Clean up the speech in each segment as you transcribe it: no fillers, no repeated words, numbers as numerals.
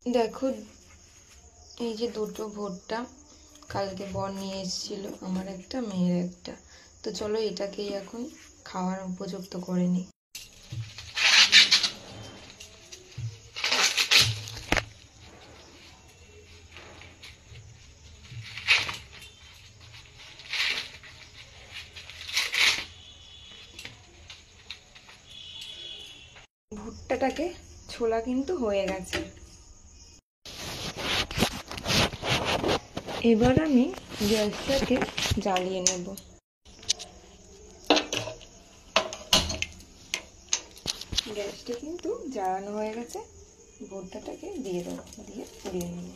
দেখো এই যে দুটো ভুট্টা কালকে বর নিয়ে এসেছিল, আমার একটা মেয়ের একটা। তো চলো এটাকেই এখন খাওয়ার উপযুক্ত করে নিই। ভুট্টাটাকে ছোলা কিন্তু হয়ে গেছে। এবার আমি গ্যাসটাকে জ্বালিয়ে নেব। গ্যাসটা কিন্তু জ্বালানো হয়ে গেছে। ভুট্টাটাকে দিয়ে দেবো, দিয়ে পুড়িয়ে নেব।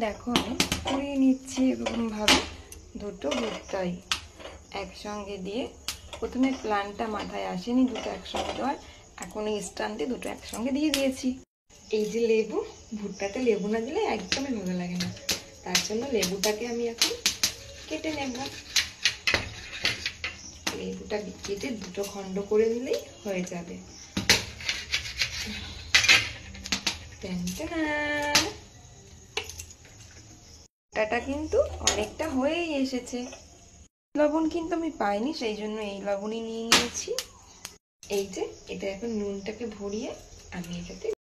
দেখো আমি পুড়িয়ে নিচ্ছি এরকমভাবে দুটো ভুট্টাই একসঙ্গে দিয়ে। প্রথমে প্ল্যানটা মাথায় আসেনি দুটো একসঙ্গে দেওয়ার, এখন এই স্ট্যান্ডে দুটো একসঙ্গে দিয়ে দিয়েছি। এই যে লেবু, ভুট্টাতে লেবু না দিলে একদমই ভালো লাগে না, তার জন্য লেবুটাকে আমি এখন কেটে নেব। লেবুটা কেটে দুটো খণ্ড করে নিলেই হয়ে যাবে। ভুট্টাটা কিন্তু অনেকটা হয়েই এসেছে। লবণ কিন্তু আমি পাইনি, সেই জন্য এই লবণই নিয়ে নিয়েছি। এই যে এটা এখন নুনটাকে ভরিয়ে আমি এটাতে